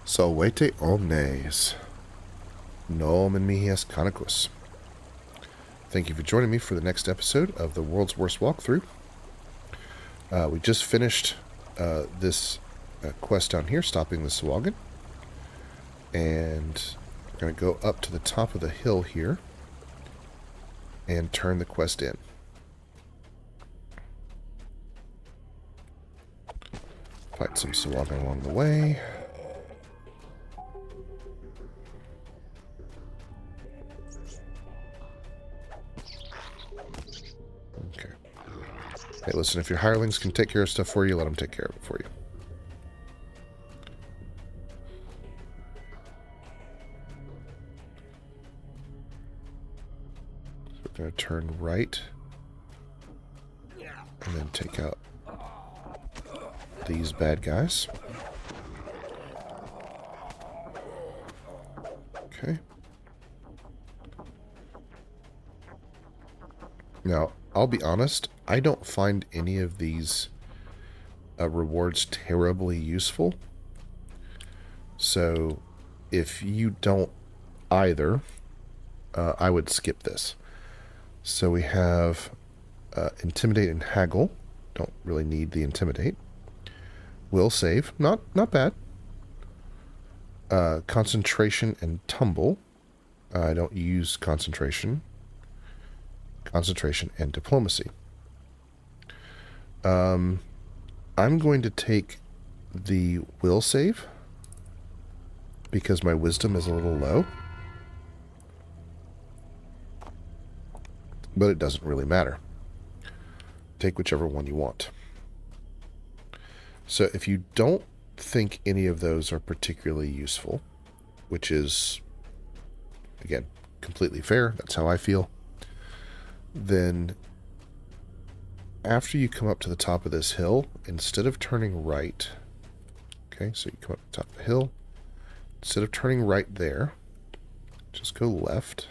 Salvete Omnes. Nomen mihi est canicus. Thank you for joining me for the next episode of the World's Worst Walkthrough. We just finished this quest down here, stopping the Swagan. And we're going to go up to the top of the hill here and turn the quest in. Fight some Swagan along the way. Okay. Hey, listen, if your hirelings can take care of stuff for you, let them take care of it for you. So we're going to turn right and then take out these bad guys. Okay. Now, I'll be honest, I don't find any of these rewards terribly useful. So, if you don't either, I would skip this. So we have Intimidate and Haggle. Don't really need the Intimidate. Will save. Not bad. Concentration and Tumble. I don't use Concentration. Concentration and Diplomacy. I'm going to take the Will save because my Wisdom is a little low. But it doesn't really matter. Take whichever one you want. So if you don't think any of those are particularly useful, which is, again, completely fair, that's how I feel, then after you come up to the top of this hill, instead of turning right, okay, so you come up to the top of the hill, instead of turning right there, just go left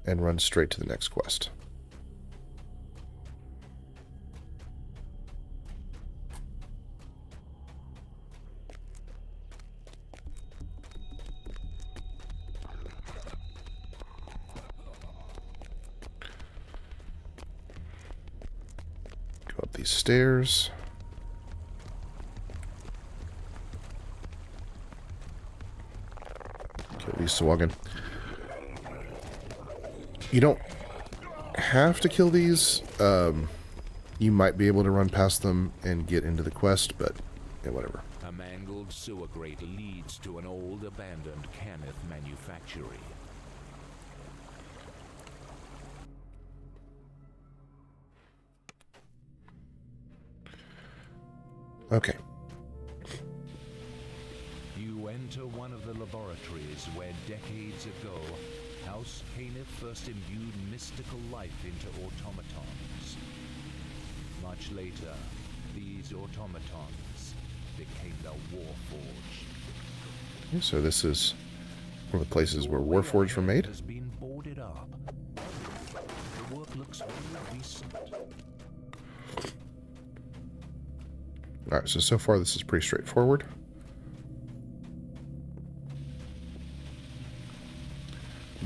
and run straight to the next quest. Go up these stairs. Kill these Swagan. You don't have to kill these. You might be able to run past them and get into the quest, but yeah, whatever. A mangled sewer grate leads to an old abandoned Cannith manufactory. Okay. You enter one of the laboratories where decades ago, House Cannith first imbued mystical life into automatons. Much later, these automatons became the Warforged. Okay, so this is one of the places where Warforged were made. Has been boarded up. The work looks very recent. Alright, so far this is pretty straightforward.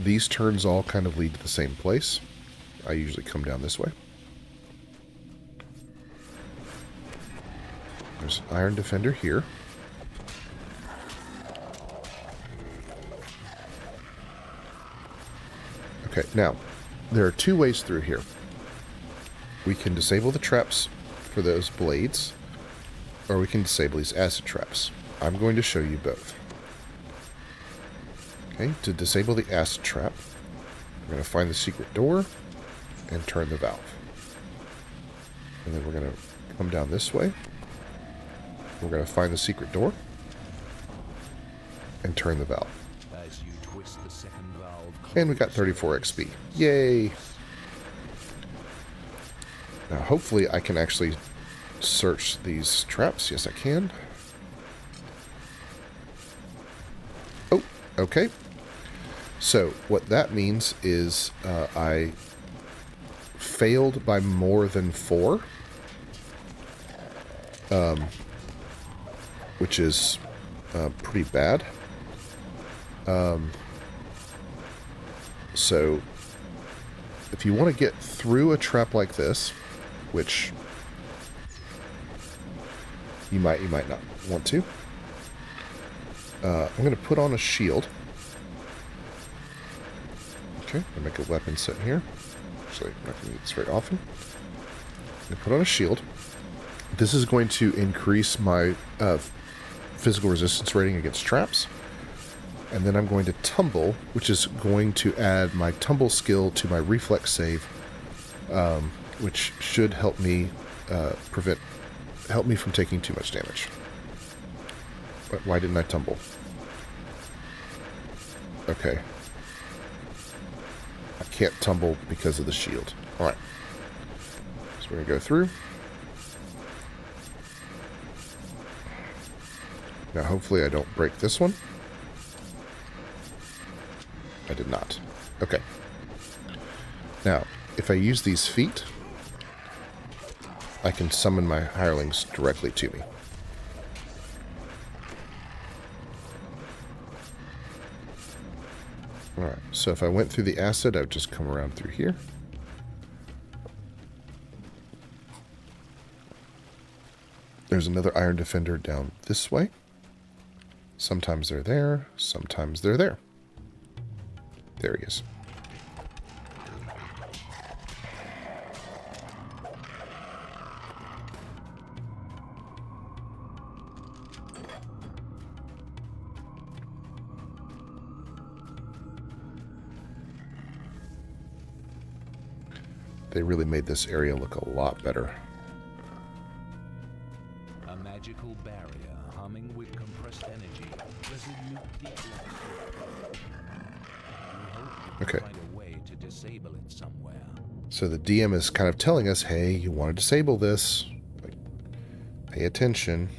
These turns all kind of lead to the same place. I usually come down this way. There's an Iron Defender here. Okay, now, there are two ways through here. We can disable the traps for those blades, or we can disable these acid traps. I'm going to show you both. Okay, to disable the acid trap, we're going to find the secret door and turn the valve. And then we're going to come down this way. We're going to find the secret door and turn the valve. As you twist the second valve, And we got 34 XP. Yay! Now, hopefully I can actually search these traps. Yes, I can. Oh, okay. So, what that means is I failed by more than 4. Which is pretty bad. So if you want to get through a trap like this, which you might not want to, I'm going to put on a shield. Okay, I'm going to make a weapon set here. Actually, I'm not going to use this very often. I'm going to put on a shield. This is going to increase my physical resistance rating against traps. And then I'm going to tumble, which is going to add my tumble skill to my reflex save, which should help me help me from taking too much damage. But why didn't I tumble? Okay. I can't tumble because of the shield. Alright. So we're going to go through. Now hopefully I don't break this one. I did not. Okay. Now, if I use these feet, I can summon my hirelings directly to me. Alright, so if I went through the acid, I would just come around through here. There's another iron defender down this way. Sometimes they're there, sometimes they're there. There he is. They really made this area look a lot better. A magical barrier humming with compressed energy. Okay. Find a way to disable it somewhere. So the DM is kind of telling us, hey, you want to disable this. Like, pay attention.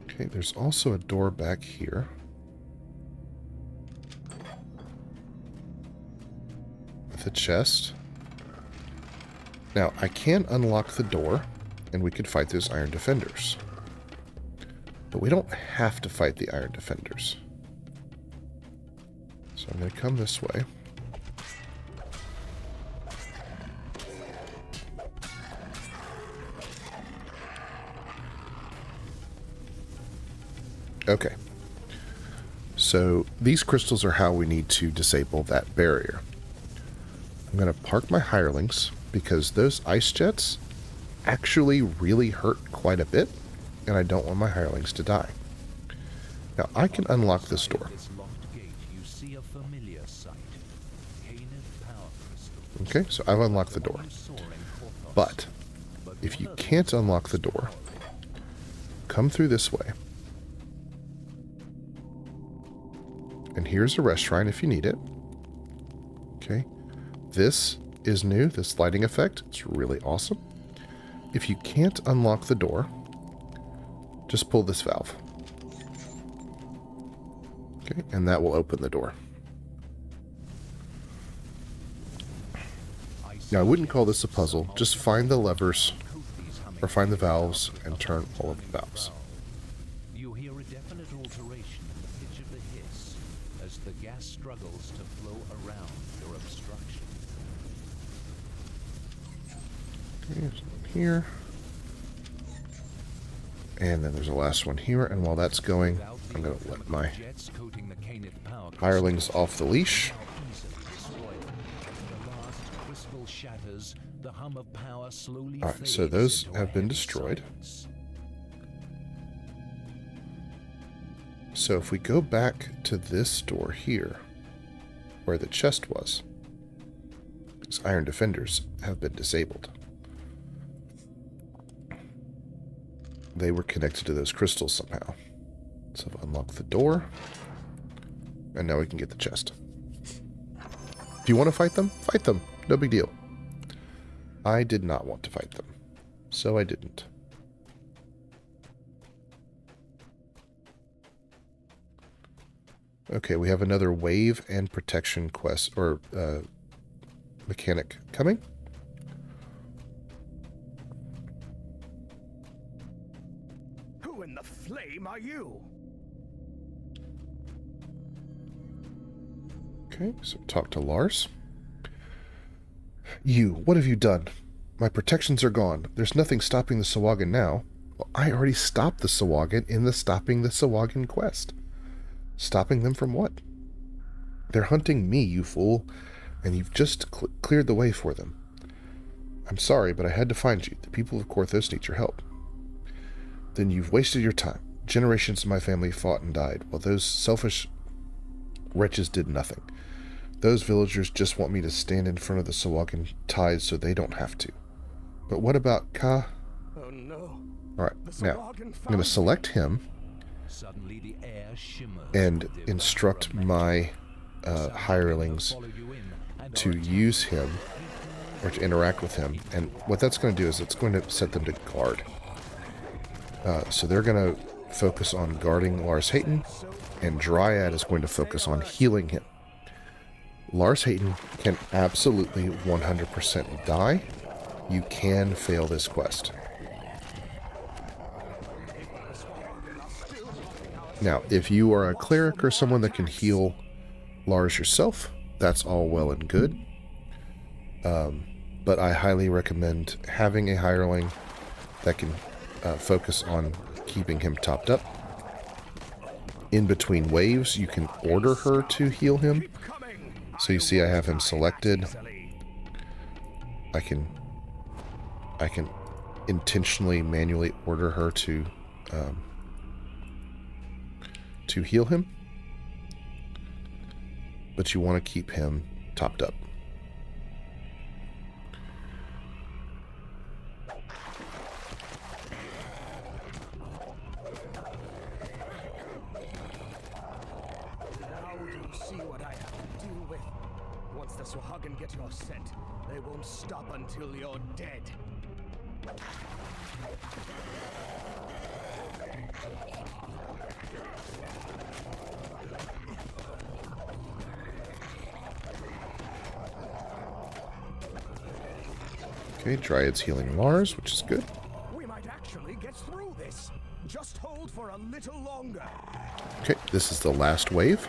Okay, there's also a door back here. With a chest. Now, I can unlock the door, and we could fight those iron defenders. But we don't have to fight the iron defenders. So I'm going to come this way. Okay. So these crystals are how we need to disable that barrier. I'm going to park my hirelings because those ice jets actually really hurt quite a bit, and I don't want my hirelings to die. Now I can unlock this door. Okay, so I've unlocked the door. But if you can't unlock the door, come through this way. And here's a rest shrine if you need it. Okay. This is new, this lighting effect. It's really awesome. If you can't unlock the door, just pull this valve. Okay, and that will open the door. Now, I wouldn't call this a puzzle. Just find the levers, or find the valves, and turn all of the valves. You hear a definite alteration in the pitch of the hiss as the gas struggles to flow around your obstruction. Here's one here. And then there's a last one here, and while that's going, I'm going to let my hirelings off the leash. Alright, so those have been destroyed. So if we go back to this door here, where the chest was, these iron defenders have been disabled. They were connected to those crystals somehow. So I've unlocked the door, and now we can get the chest. If you want to fight them, fight them. No big deal. I did not want to fight them, so I didn't. Okay, we have another wave and protection quest, or mechanic coming. name are you? Okay, so talk to Lars. You, what have you done? My protections are gone. There's nothing stopping the Sahuagin now. Well, I already stopped the Sahuagin in the stopping the Sahuagin quest. Stopping them from what? They're hunting me, you fool, and you've just cleared the way for them. I'm sorry, but I had to find you. The people of Korthos need your help. Then you've wasted your time. Generations of my family fought and died, while those selfish wretches did nothing. Those villagers just want me to stand in front of the Sahuagin tides so they don't have to. But what about Ka? Oh no. Alright, now, I'm going to select him Suddenly the air shimmers and with the instruct my hirelings to use him, or to interact with him. And what that's going to do is it's going to set them to guard. So they're going to focus on guarding Lars Hayton, and Dryad is going to focus on healing him. Lars Hayton can absolutely 100% die. You can fail this quest. Now, if you are a cleric or someone that can heal Lars yourself, that's all well and good. But I highly recommend having a hireling that can focus on keeping him topped up. In between waves, you can order her to heal him. So you see I have him selected. I can intentionally manually order her to heal him. But you want to keep him topped up. Sahuagin get your scent, they won't stop until you're dead. Okay, Dryad's healing Lars, which is good. We might actually get through this. Just hold for a little longer. Okay, this is the last wave.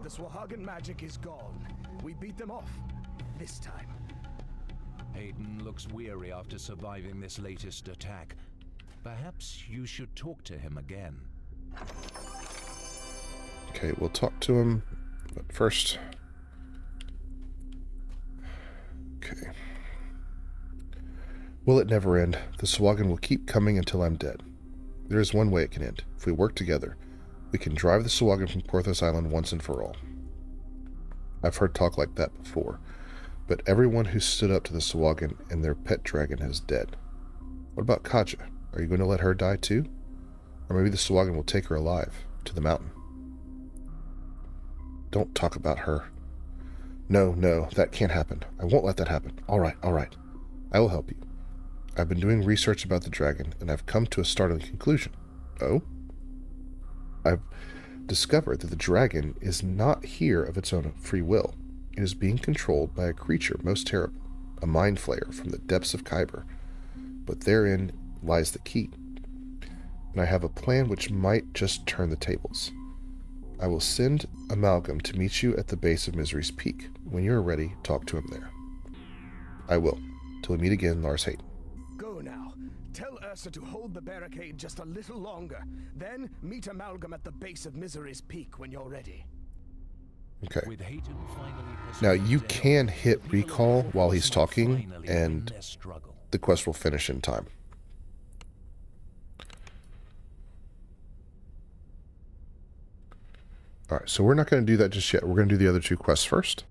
The Sahuagin magic is gone. We beat them off. This time. Hayden looks weary after surviving this latest attack. Perhaps you should talk to him again. Okay, we'll talk to him, but first... Okay. Will it never end? The Sahuagin will keep coming until I'm dead. There is one way it can end. If we work together, we can drive the Sahuagin from Korthos Island once and for all. I've heard talk like that before, but everyone who stood up to the Sahuagin and their pet dragon is dead. What about Kaja? Are you going to let her die too? Or maybe the Sahuagin will take her alive to the mountain. Don't talk about her. No, that can't happen. I won't let that happen. All right. I will help you. I've been doing research about the dragon, and I've come to a startling conclusion. Oh? I've discovered that the dragon is not here of its own free will. It is being controlled by a creature most terrible, a mind flayer from the depths of Kyber. But therein lies the key. And I have a plan which might just turn the tables. I will send Amalgam to meet you at the base of Misery's Peak. When you are ready, talk to him there. I will. Till we meet again, Lars Hayton. Go now. Tell Ursa to hold the barricade just a little longer. Then meet Amalgam at the base of Misery's Peak when you're ready. Okay. With Hayton finally Now, you dead, can hit the people of recall while Korthos he's will talking, finally and win their struggle. the quest will finish in time. Alright, so we're not going to do that just yet. We're going to do the other two quests first.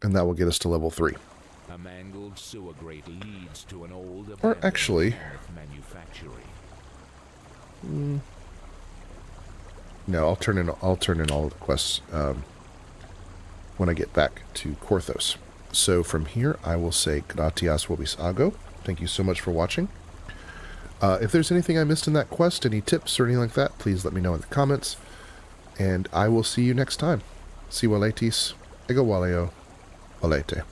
And that will get us to level 3. A mangled sewer grate leads to an old Or abandoned actually... manufactory. No, I'll turn in all of the quests when I get back to Korthos. So from here, I will say gratias vobis ago. Thank you so much for watching. If there's anything I missed in that quest, any tips or anything like that, please let me know in the comments. and I will see you next time. Si valetis, ego valeo, valete.